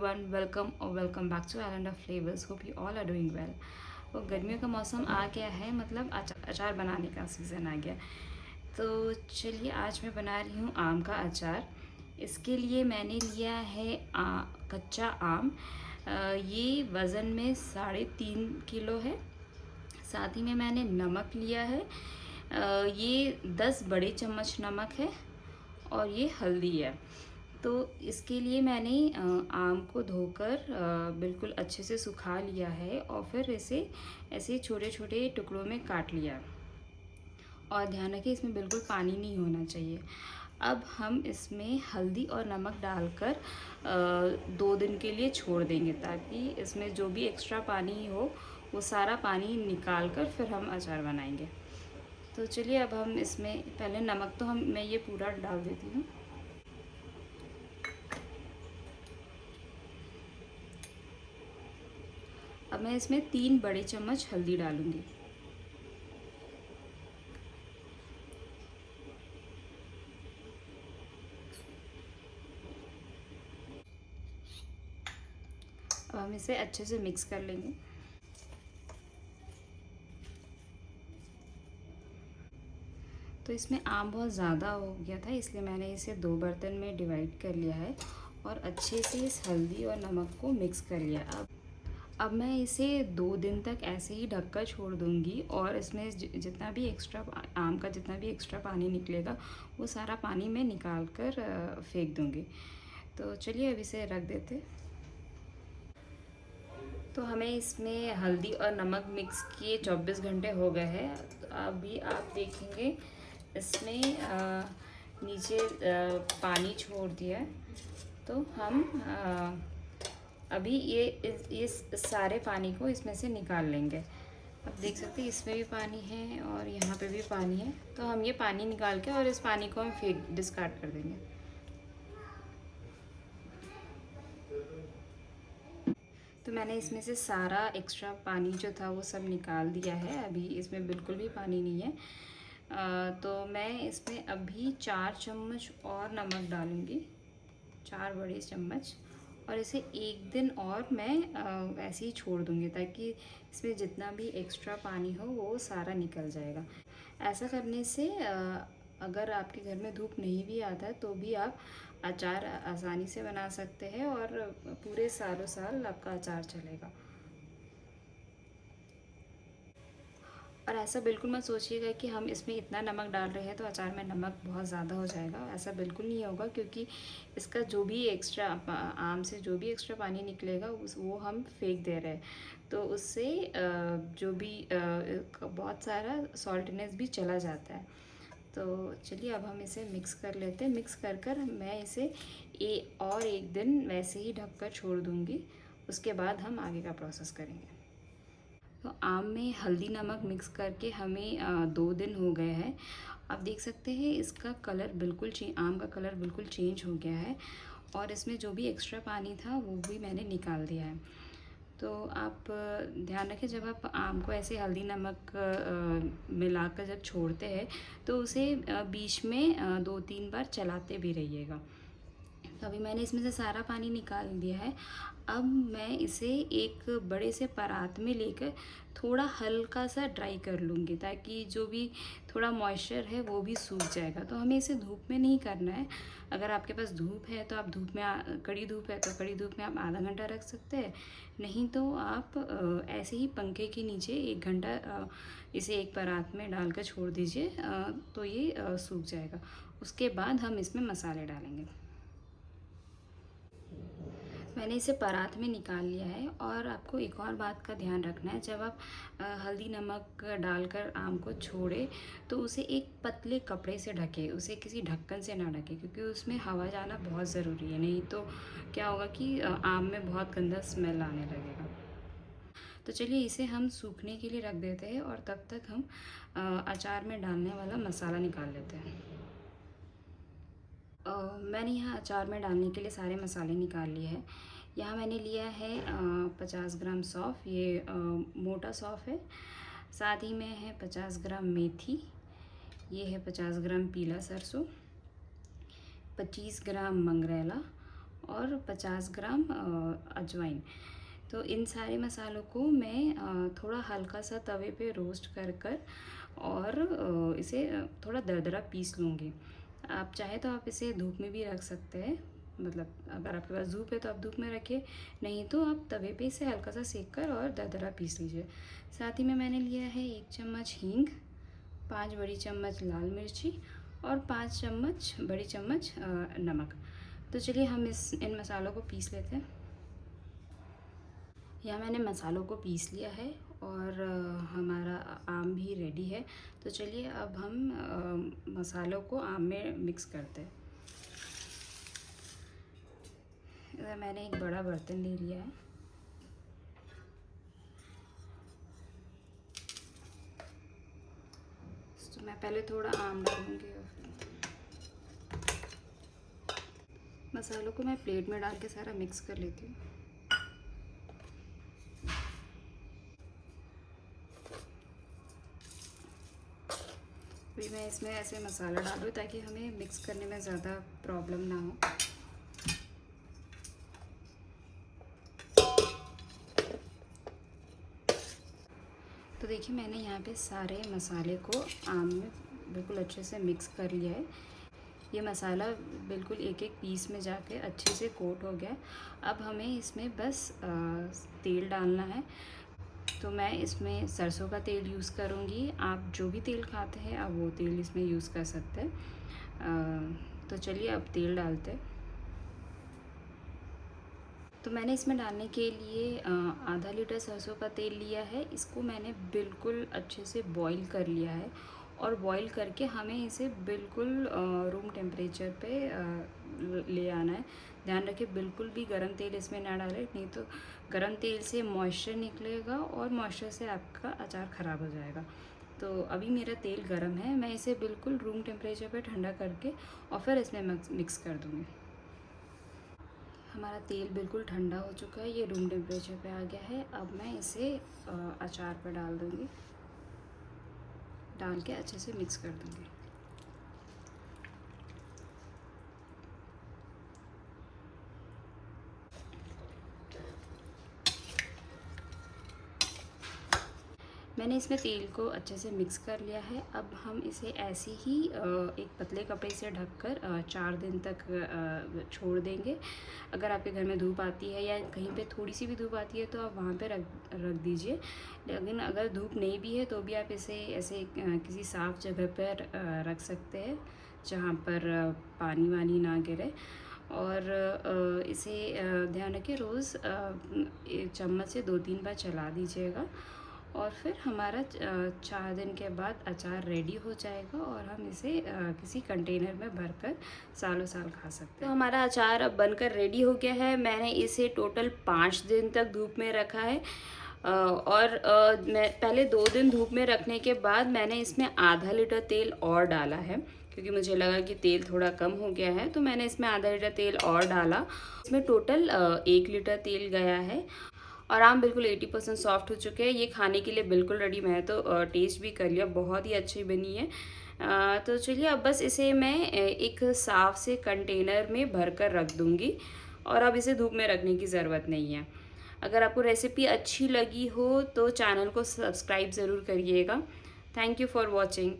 everyone, welcome or welcome back to Island of Flavors. Hope you all are doing well. तो गर्मियों का मौसम आ गया है, मतलब अचार बनाने का सीज़न आ गया। तो चलिए आज मैं बना रही हूँ आम का अचार। इसके लिए मैंने लिया है कच्चा आम। ये वज़न में 3.5 किलो है। साथ ही में मैंने नमक लिया है। ये 10 बड़े चम्मच नमक है और ये हल्दी है। तो इसके लिए मैंने आम को धोकर बिल्कुल अच्छे से सुखा लिया है और फिर इसे ऐसे छोटे छोटे टुकड़ों में काट लिया। और ध्यान रखिए इसमें बिल्कुल पानी नहीं होना चाहिए। अब हम इसमें हल्दी और नमक डालकर 2 दिन के लिए छोड़ देंगे, ताकि इसमें जो भी एक्स्ट्रा पानी हो वो सारा पानी निकाल कर फिर हम अचार बनाएंगे। तो चलिए अब हम इसमें पहले नमक तो मैं ये पूरा डाल देती हूँ। अब मैं इसमें 3 बड़े चम्मच हल्दी डालूंगी। अब हम इसे अच्छे से मिक्स कर लेंगे। तो इसमें आम बहुत ज़्यादा हो गया था, इसलिए मैंने इसे 2 बर्तन में डिवाइड कर लिया है और अच्छे से इस हल्दी और नमक को मिक्स कर लिया। अब मैं इसे 2 दिन तक ऐसे ही ढककर छोड़ दूंगी और इसमें जितना भी एक्स्ट्रा आम का जितना भी एक्स्ट्रा पानी निकलेगा वो सारा पानी मैं निकाल कर फेंक दूंगी। तो चलिए अब इसे रख देते। तो हमें इसमें हल्दी और नमक मिक्स किए 24 घंटे हो गए हैं। तो अभी आप देखेंगे इसमें नीचे पानी छोड़ दिया है। तो हम अभी इस सारे पानी को इसमें से निकाल लेंगे। अब देख सकते हैं इसमें भी पानी है और यहाँ पे भी पानी है। तो हम ये पानी निकाल के और इस पानी को हम डिस्कार्ड कर देंगे। तो मैंने इसमें से सारा एक्स्ट्रा पानी जो था वो सब निकाल दिया है। अभी इसमें बिल्कुल भी पानी नहीं है। तो मैं इसमें अभी 4 चम्मच और नमक डालूँगी, 4 बड़े चम्मच। और इसे 1 दिन और मैं ऐसे ही छोड़ दूँगी, ताकि इसमें जितना भी एक्स्ट्रा पानी हो वो सारा निकल जाएगा। ऐसा करने से अगर आपके घर में धूप नहीं भी आता है तो भी आप अचार आसानी से बना सकते हैं और पूरे सालों साल आपका अचार चलेगा। और ऐसा बिल्कुल मत सोचिएगा कि हम इसमें इतना नमक डाल रहे हैं तो अचार में नमक बहुत ज़्यादा हो जाएगा। ऐसा बिल्कुल नहीं होगा, क्योंकि इसका जो भी एक्स्ट्रा आम से जो भी एक्स्ट्रा पानी निकलेगा वो हम फेंक दे रहे हैं। तो उससे जो भी बहुत सारा सॉल्टनेस भी चला जाता है। तो चलिए अब हम इसे मिक्स कर लेते हैं। मिक्स कर कर मैं इसे और 1 दिन वैसे ही ढक कर छोड़ दूँगी। उसके बाद हम आगे का प्रोसेस करेंगे। तो आम में हल्दी नमक मिक्स करके हमें 2 दिन हो गए हैं। आप देख सकते हैं इसका कलर बिल्कुल आम का कलर बिल्कुल चेंज हो गया है और इसमें जो भी एक्स्ट्रा पानी था वो भी मैंने निकाल दिया है। तो आप ध्यान रखें, जब आप आम को ऐसे हल्दी नमक मिलाकर जब छोड़ते हैं तो उसे बीच में 2-3 बार चलाते भी रहिएगा। तो अभी मैंने इसमें से सारा पानी निकाल दिया है। अब मैं इसे एक बड़े से परात में लेकर थोड़ा हल्का सा ड्राई कर लूँगी, ताकि जो भी थोड़ा मॉइस्चर है वो भी सूख जाएगा। तो हमें इसे धूप में नहीं करना है। अगर आपके पास धूप है तो आप धूप में कड़ी धूप है तो कड़ी धूप में आप आधा घंटा रख सकते हैं। नहीं तो आप ऐसे ही पंखे के नीचे 1 घंटा इसे एक परात में डालकर छोड़ दीजिए, तो ये सूख जाएगा। उसके बाद हम इसमें मसाले डालेंगे। मैंने इसे परात में निकाल लिया है। और आपको एक और बात का ध्यान रखना है, जब आप हल्दी नमक डालकर आम को छोड़े तो उसे एक पतले कपड़े से ढके, उसे किसी ढक्कन से ना ढके, क्योंकि उसमें हवा जाना बहुत ज़रूरी है। नहीं तो क्या होगा कि आम में बहुत गंदा स्मेल आने लगेगा। तो चलिए इसे हम सूखने के लिए रख देते हैं और तब तक हम अचार में डालने वाला मसाला निकाल लेते हैं। मैंने यहाँ अचार में डालने के लिए सारे मसाले निकाल लिए हैं। यहाँ मैंने लिया है 50 ग्राम सौंफ, ये मोटा सौंफ है। साथ ही में है 50 ग्राम मेथी, ये है 50 ग्राम पीला सरसों, 25 ग्राम मंगरेला और 50 ग्राम अजवाइन। तो इन सारे मसालों को मैं थोड़ा हल्का सा तवे पे रोस्ट कर और इसे थोड़ा दरदरा पीस लूँगी। आप चाहे तो आप इसे धूप में भी रख सकते हैं, मतलब अगर आपके पास धूप है तो आप धूप में रखिए, नहीं तो आप तवे पे इसे हल्का सा सेक कर और दरदरा पीस लीजिए। साथ ही में मैंने लिया है 1 चम्मच हींग, 5 बड़ी चम्मच लाल मिर्ची और 5 चम्मच बड़ी चम्मच नमक। तो चलिए हम इन मसालों को पीस लेते हैं। यहाँ मैंने मसालों को पीस लिया है और हमारा आम भी रेडी है। तो चलिए अब हम मसालों को आम में मिक्स करते हैं। इधर मैंने एक बड़ा बर्तन ले लिया है। तो मैं पहले थोड़ा आम डालूँगी और मसालों को मैं प्लेट में डाल के सारा मिक्स कर लेती हूँ। अभी मैं इसमें ऐसे मसाला डाल दूँ ताकि हमें मिक्स करने में ज़्यादा प्रॉब्लम ना हो। तो देखिए मैंने यहाँ पे सारे मसाले को आम में बिल्कुल अच्छे से मिक्स कर लिया है। ये मसाला बिल्कुल एक एक पीस में जाके अच्छे से कोट हो गया। अब हमें इसमें बस तेल डालना है। तो मैं इसमें सरसों का तेल यूज़ करूँगी। आप जो भी तेल खाते हैं आप वो तेल इसमें यूज़ कर सकते हैं। तो चलिए अब तेल डालते हैं। तो मैंने इसमें डालने के लिए आधा लीटर सरसों का तेल लिया है। इसको मैंने बिल्कुल अच्छे से बॉईल कर लिया है और बॉईल करके हमें इसे बिल्कुल रूम टेम्परेचर पे ले आना है। ध्यान रखिए बिल्कुल भी गर्म तेल इसमें ना डालें, नहीं तो गर्म तेल से मॉइस्चर निकलेगा और मॉइस्चर से आपका अचार ख़राब हो जाएगा। तो अभी मेरा तेल गर्म है, मैं इसे बिल्कुल रूम टेम्परेचर पे ठंडा करके और फिर इसमें मिक्स कर दूँगी। हमारा तेल बिल्कुल ठंडा हो चुका है, ये रूम टेम्परेचर पे आ गया है। अब मैं इसे अचार पर डाल दूँगी, डाल के अच्छे से मिक्स कर दूँगी। मैंने इसमें तेल को अच्छे से मिक्स कर लिया है। अब हम इसे ऐसे ही एक पतले कपड़े से ढककर 4 दिन तक छोड़ देंगे। अगर आपके घर में धूप आती है या कहीं पे थोड़ी सी भी धूप आती है तो आप वहाँ पे रख दीजिए। लेकिन अगर धूप नहीं भी है तो भी आप इसे ऐसे किसी साफ़ जगह पर रख सकते हैं जहाँ पर पानी वानी ना गिरे। और इसे ध्यान रखिए रोज़ चम्मच से 2-3 बार चला दीजिएगा और फिर हमारा 4 दिन के बाद अचार रेडी हो जाएगा और हम इसे किसी कंटेनर में भरकर सालों साल खा सकते हैं। तो हमारा अचार अब बनकर रेडी हो गया है। मैंने इसे टोटल 5 दिन तक धूप में रखा है और मैं पहले 2 दिन धूप में रखने के बाद मैंने इसमें आधा लीटर तेल और डाला है, क्योंकि मुझे लगा कि तेल थोड़ा कम हो गया है तो मैंने इसमें आधा लीटर तेल और डाला। इसमें टोटल 1 लीटर तेल गया है और आम बिल्कुल 80% सॉफ्ट हो चुके हैं। ये खाने के लिए बिल्कुल रेडी। मैं तो टेस्ट भी कर लिया, बहुत ही अच्छी बनी है। तो चलिए अब बस इसे मैं एक साफ़ से कंटेनर में भर कर रख दूँगी और अब इसे धूप में रखने की ज़रूरत नहीं है। अगर आपको रेसिपी अच्छी लगी हो तो चैनल को सब्सक्राइब ज़रूर करिएगा। Thank you for watching.